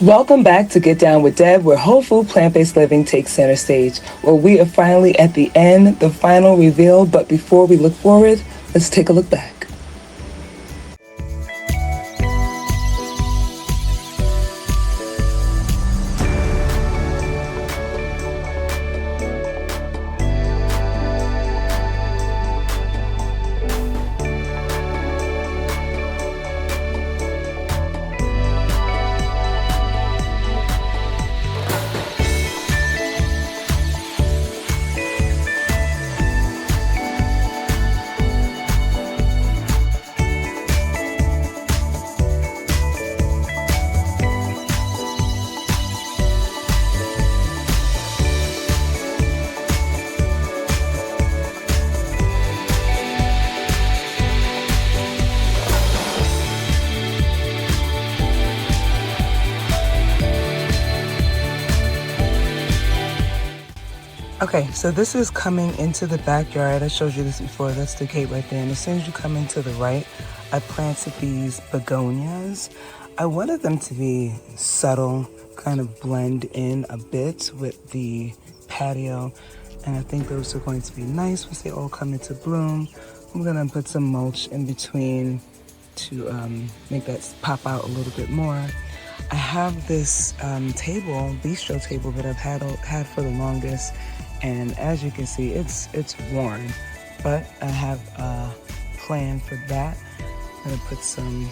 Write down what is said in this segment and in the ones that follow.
Welcome back to Get Down with Deb, where whole food plant-based living takes center stage. Well, we are finally at the end, the final reveal, but before we look forward, let's take a look back. Okay, so this is coming into the backyard. I showed you this before. That's the gate right there. And as soon as you come into the right, I planted these begonias. I wanted them to be subtle, kind of blend in a bit with the patio. And I think those are going to be nice once they all come into bloom. I'm going to put some mulch in between to make that pop out a little bit more. I have this bistro table that I've had for the longest. And as you can see, it's worn, but I have a plan for that. I'm gonna put some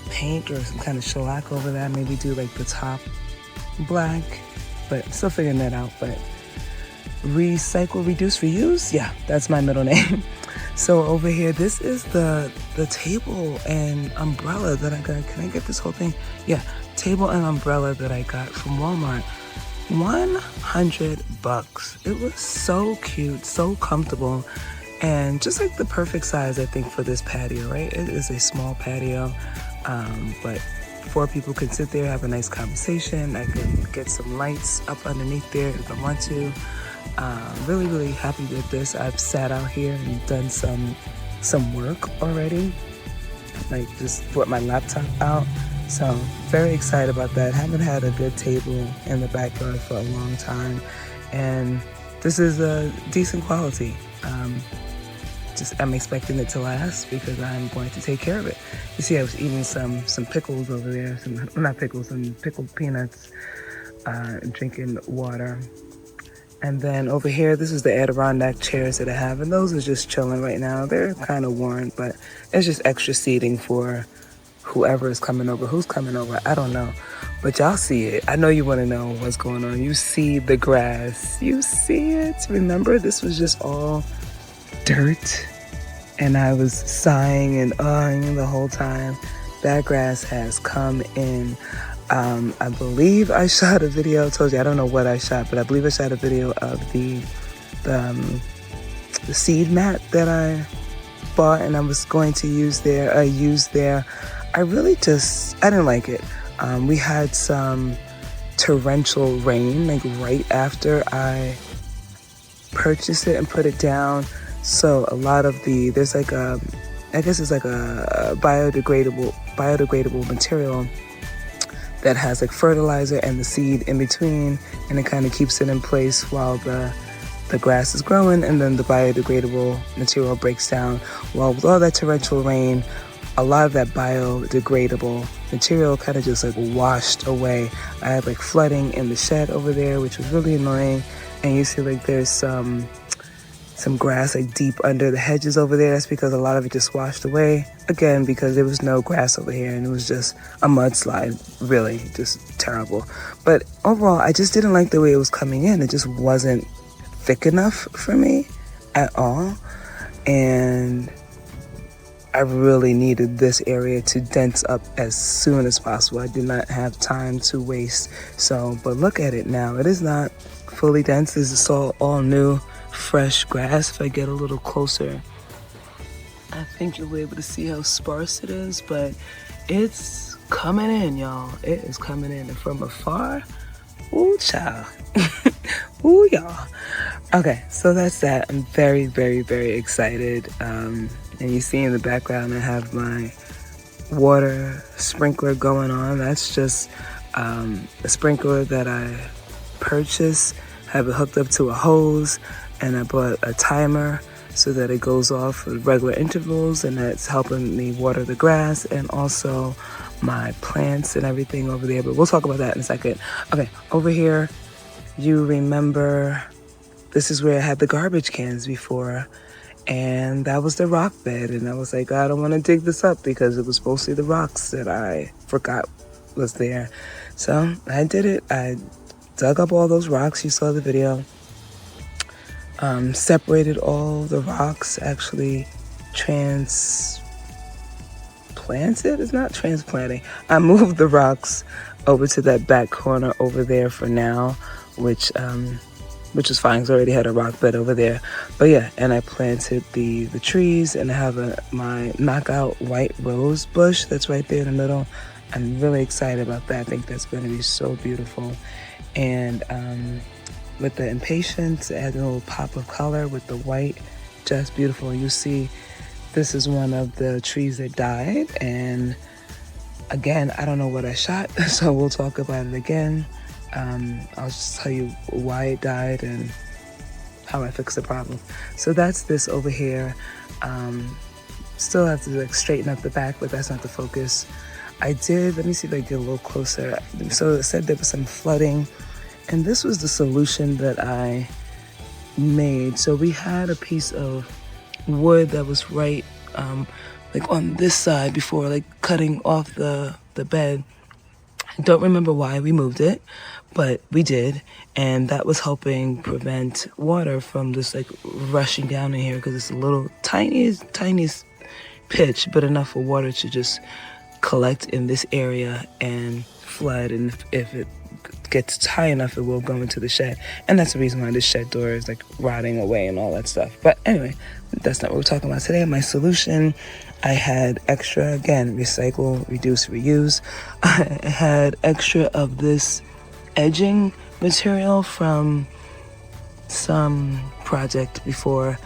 paint or some kind of shellac over that, maybe do like the top black, but I'm still figuring that out. But recycle, reduce, reuse, yeah, that's my middle name. So over here, this is the table and umbrella that I got. Can I get this whole thing? Yeah, table and umbrella that I got from Walmart. $100. It was so cute, so comfortable, and just like the perfect size, I think, for this patio, right? It is a small patio, but 4 people can sit there, have a nice conversation. I can get some lights up underneath there if I want to. Really, really happy with this. I've sat out here and done some work already, like just brought my laptop out. So very excited about that. Haven't had a good table in the backyard for a long time, and this is a decent quality. I'm expecting it to last because I'm going to take care of it. You see, I was eating some pickles over there, some pickled peanuts, and drinking water. And then over here, this is the Adirondack chairs that I have, and those are just chilling right now. They're kind of worn, but it's just extra seating for whoever is coming over. Who's coming over? I don't know. But y'all see it. I know you want to know what's going on. You see the grass. You see it. Remember, this was just all dirt. And I was sighing and uhing the whole time. That grass has come in. I believe I shot a video. I told you, I don't know what I shot, but I believe I shot a video of the seed mat that I bought and I was going to use there. I didn't like it. We had some torrential rain, like right after I purchased it and put it down. So a lot of there's like a biodegradable material that has like fertilizer and the seed in between, and it kind of keeps it in place while the grass is growing, and then the biodegradable material breaks down. Well, with all that torrential rain, a lot of that biodegradable material kind of just like washed away. I had like flooding in the shed over there, which was really annoying. And you see like there's some grass like deep under the hedges over there. That's because a lot of it just washed away. Again, because there was no grass over here and it was just a mudslide, really just terrible. But overall, I just didn't like the way it was coming in. It just wasn't thick enough for me at all. And I really needed this area to dense up as soon as possible. I did not have time to waste. But look at it now. It is not fully dense. This is all new, fresh grass. If I get a little closer, I think you'll be able to see how sparse it is, but it's coming in, y'all. It is coming in. And from afar, ooh, child. Ooh, y'all. Okay, so that's that. I'm very, very, very excited. And you see in the background, I have my water sprinkler going on. That's just a sprinkler that I purchased, have it hooked up to a hose, and I bought a timer so that it goes off at regular intervals, and that's helping me water the grass and also my plants and everything over there. But we'll talk about that in a second. Okay, over here, you remember this is where I had the garbage cans before, and that was the rock bed. And I was like, I don't want to dig this up because it was mostly the rocks that I forgot was there. So I did it. I dug up all those rocks. You saw the video. Separated all the rocks, actually transplanted. It's not transplanting. I moved the rocks over to that back corner over there for now, which is fine because I already had a rock bed over there. But yeah, and I planted the trees, and I have my knockout white rose bush that's right there in the middle. I'm really excited about that. I think that's going to be so beautiful. And with the impatiens, it had a little pop of color with the white, just beautiful. You see, this is one of the trees that died, and again, I don't know what I shot, so we'll talk about it again. I'll just tell you why it died and how I fixed the problem. So that's this over here. Still have to straighten up the back, but that's not the focus. Let me see if I get a little closer. So it said there was some flooding, and this was the solution that I made. So we had a piece of wood that was right on this side before cutting off the bed. I don't remember why we moved it, but we did, and that was helping prevent water from just rushing down in here because it's a little tiniest pitch, but enough for water to just collect in this area and flood. And if it gets high enough, it will go into the shed, and that's the reason why this shed door is rotting away and all that stuff. But anyway, that's not what we're talking about today. My solution, I had extra, again, recycle, reduce, reuse. I had extra of this edging material from some project before,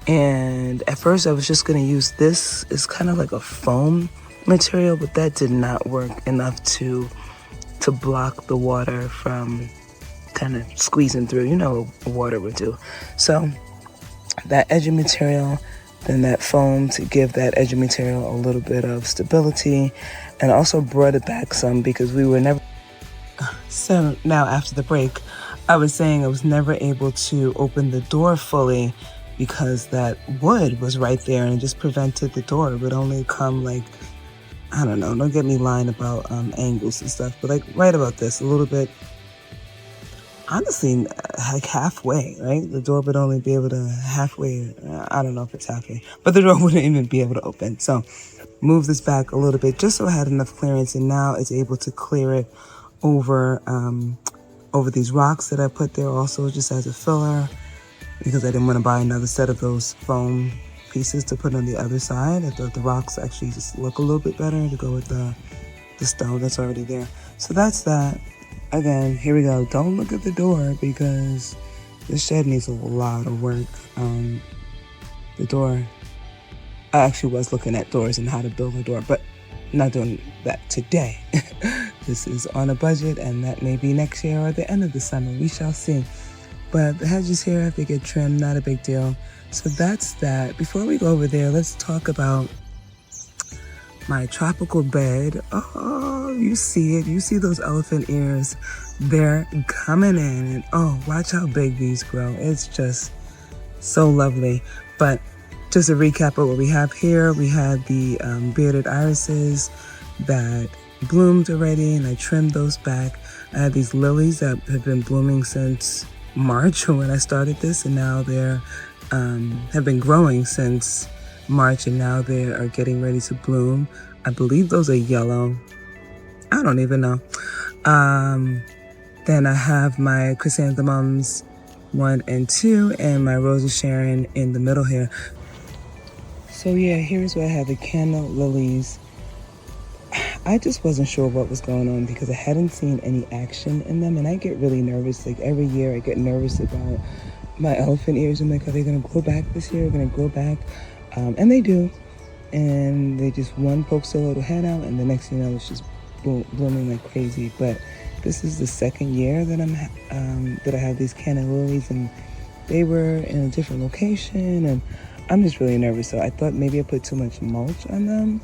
and at first I was just going to use this. It's kind of like a foam material, but that did not work enough to block the water from kind of squeezing through. You know what water would do. So that edging material, then that foam to give that edging material a little bit of stability, and also brought it back some because we were never. So now after the break, I was saying I was never able to open the door fully because that wood was right there and it just prevented the door. It would only come I don't know, don't get me lying about angles and stuff, but right about this, a little bit, honestly, halfway, right? The door would only be able to halfway, I don't know if it's halfway, but the door wouldn't even be able to open. So move this back a little bit just so I had enough clearance, and now it's able to clear it over these rocks that I put there also just as a filler, because I didn't want to buy another set of those foam pieces to put on the other side. I thought the rocks actually just look a little bit better to go with the stone that's already there. So that's that. Again, here we go. Don't look at the door because this shed needs a lot of work. The door, I actually was looking at doors and how to build a door, but I'm not doing that today. This is on a budget, and that may be next year or at the end of the summer. We shall see. But the hedges here have to get trimmed, not a big deal. So that's that. Before we go over there, let's talk about my tropical bed. Oh, you see it. You see those elephant ears. They're coming in. And oh, watch how big these grow. It's just so lovely. But just a recap of what we have here. We had the bearded irises that bloomed already, and I trimmed those back. I had these lilies that have been blooming since March when I started this, and now they're have been growing since March, and now they are getting ready to bloom. I believe those are yellow. I don't even know. Then I have my chrysanthemums 1 and 2, and my Rose of Sharon in the middle here. So yeah, here's where I have the candle lilies. I just wasn't sure what was going on because I hadn't seen any action in them, and I get really nervous. Every year I get nervous about my elephant ears. I'm like, are they gonna grow back this year? Are they gonna grow back? And they do. And they just, one pokes their little head out, and the next thing you know, it's just blooming like crazy. But this is the second year that that I have these canna lilies, and they were in a different location, and I'm just really nervous. So I thought maybe I put too much mulch on them.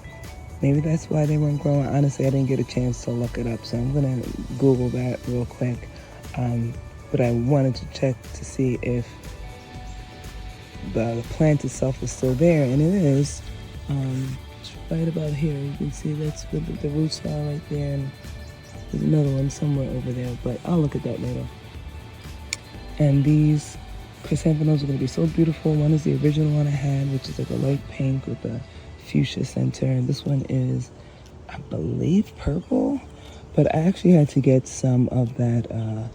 Maybe that's why they weren't growing. Honestly, I didn't get a chance to look it up, so I'm gonna Google that real quick. But I wanted to check to see if the plant itself is still there, and it is. It's right about here. You can see that's where the roots are right there, and there's another one somewhere over there, but I'll look at that later. And these chrysanthemums are going to be so beautiful. One is the original one I had, which is like a light pink with a fuchsia center, and this one is, I believe, purple. But I actually had to get some of that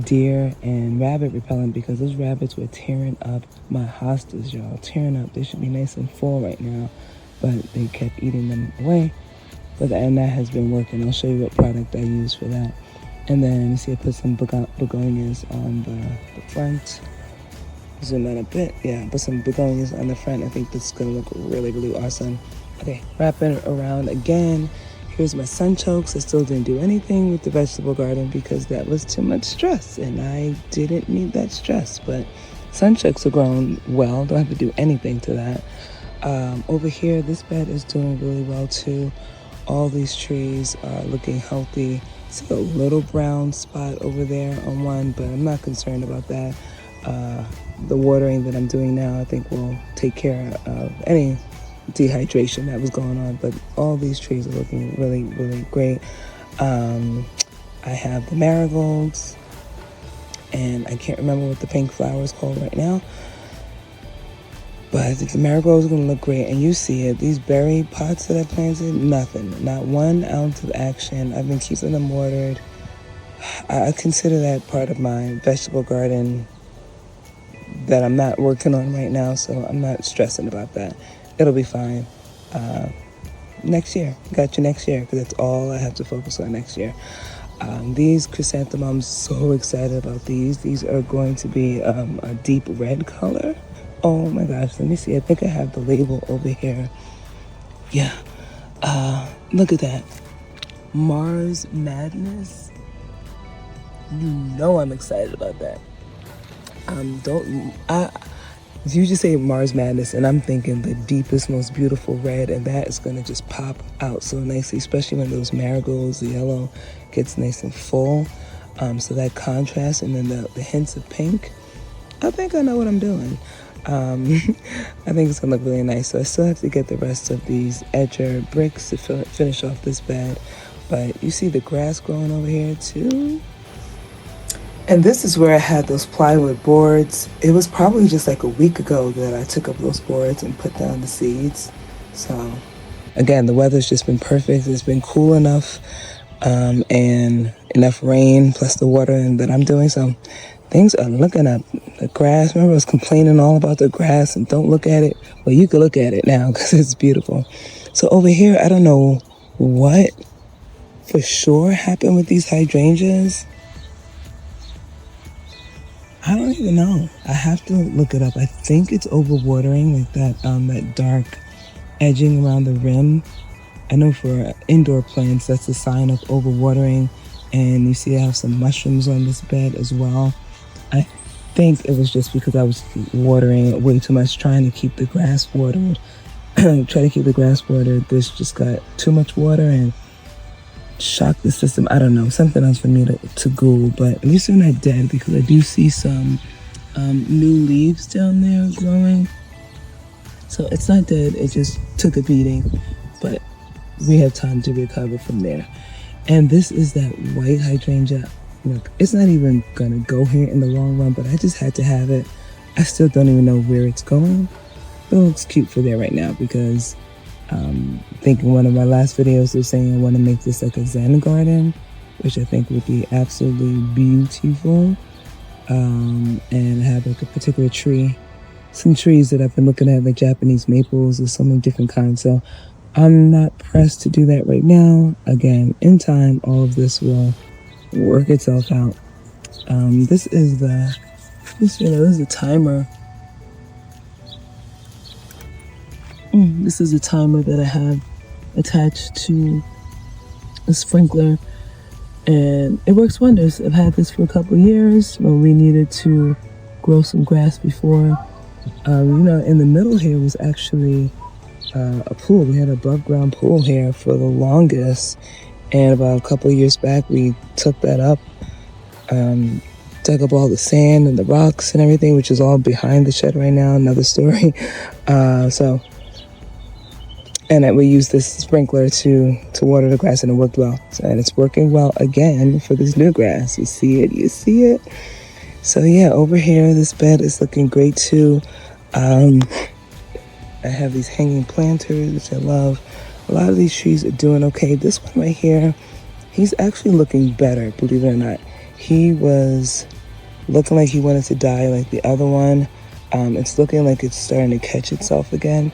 deer and rabbit repellent because those rabbits were tearing up my hostas, y'all. Tearing up. They should be nice and full right now, but they kept eating them away. And that has been working. I'll show you what product I use for that. And then you see I put some begonias on the front. Zoom in a bit. Yeah, put some begonias on the front. I think this is going to look really, really awesome. Okay, wrapping it around again. Here's my sunchokes. I still didn't do anything with the vegetable garden because that was too much stress, and I didn't need that stress. But sunchokes are growing well. Don't have to do anything to that. Over here, this bed is doing really well too. All these trees are looking healthy. See a little brown spot over there on one, but I'm not concerned about that. The watering that I'm doing now, I think, will take care of any dehydration that was going on. But all these trees are looking really, really great. I have the marigolds, and I can't remember what the pink flower is called right now. But I think the marigolds are going to look great. And you see it, these berry pots that I planted, nothing. Not 1 ounce of action. I've been keeping them watered. I consider that part of my vegetable garden that I'm not working on right now, so I'm not stressing about that. It'll be fine. Next year. Got you next year, because that's all I have to focus on next year. These chrysanthemums, so excited about these. These are going to be a deep red color. Oh my gosh, let me see. I think I have the label over here. Yeah. Look at that. Mars Madness. You know I'm excited about that. You just say Mars Madness, and I'm thinking the deepest, most beautiful red, and that is going to just pop out so nicely, especially when those marigolds, the yellow, gets nice and full. So that contrast, and then the hints of pink. I think I know what I'm doing. I think it's going to look really nice. So I still have to get the rest of these edger bricks to finish off this bed. But you see the grass growing over here too. And this is where I had those plywood boards. It was probably just like a week ago that I took up those boards and put down the seeds. So again, the weather's just been perfect. It's been cool enough and enough rain plus the watering that I'm doing. So things are looking up. The grass, remember I was complaining all about the grass and don't look at it? Well, you can look at it now because it's beautiful. So over here, I don't know what for sure happened with these hydrangeas. I don't even know. I have to look it up. I think it's overwatering, like that dark edging around the rim. I know for indoor plants, that's a sign of overwatering. And you see I have some mushrooms on this bed as well. I think it was just because I was watering way too much, trying to keep the grass watered. This just got too much water and shocked the system. I don't know, something else for me to Google, but at least they're not dead because I do see some new leaves down there growing. So it's not dead, it just took a beating, but we have time to recover from there. And this is that white hydrangea. Look, it's not even gonna go here in the long run, but I just had to have it. I still don't even know where it's going, but it looks cute for there right now because I think in one of my last videos was saying I want to make this like a Zen garden, which I think would be absolutely beautiful. And I have like a particular tree, some trees that I've been looking at, like Japanese maples. There's so many different kinds. So I'm not pressed to do that right now. Again, in time, all of this will work itself out. This is the timer. This is a timer that I have attached to a sprinkler, and it works wonders. I've had this for a couple years when we needed to grow some grass before. In the middle here was actually a pool. We had an above ground pool here for the longest, and about a couple of years back we took that up, dug up all the sand and the rocks and everything, which is all behind the shed right now, another story. And we used this sprinkler to water the grass, and it worked well. And it's working well again for this new grass. You see it? So yeah, over here, this bed is looking great too. I have these hanging planters, which I love. A lot of these trees are doing okay. This one right here, he's actually looking better, believe it or not. He was looking like he wanted to die like the other one. It's looking like it's starting to catch itself again.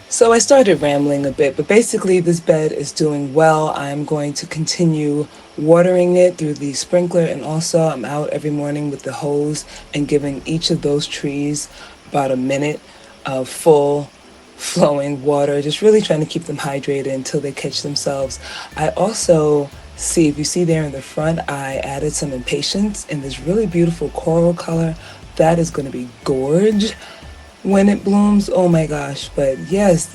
So I started rambling a bit, but basically this bed is doing well. I'm going to continue watering it through the sprinkler, and also I'm out every morning with the hose and giving each of those trees about a minute of full flowing water, just really trying to keep them hydrated until they catch themselves. I also see, if you see there in the front, I added some impatiens in this really beautiful coral color. That is going to be gorge when it blooms. Oh my gosh. But yes,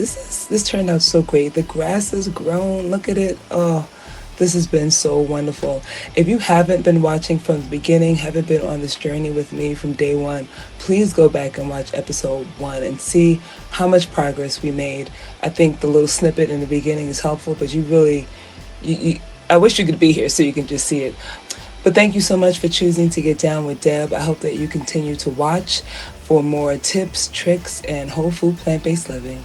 this turned out so great. The grass has grown. Look at it. Oh, this has been so wonderful. If you haven't been watching from the beginning, haven't been on this journey with me from day one, please go back and watch episode 1 and see how much progress we made. I think the little snippet in the beginning is helpful, but you really, I wish you could be here so you can just see it. But thank you so much for choosing to get down with Deb. I hope that you continue to watch for more tips, tricks, and whole food plant-based living.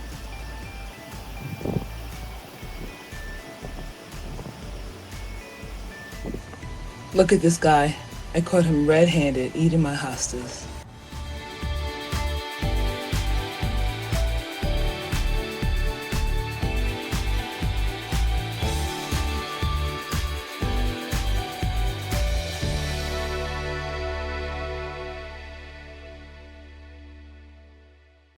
Look at this guy. I caught him red-handed eating my hostas.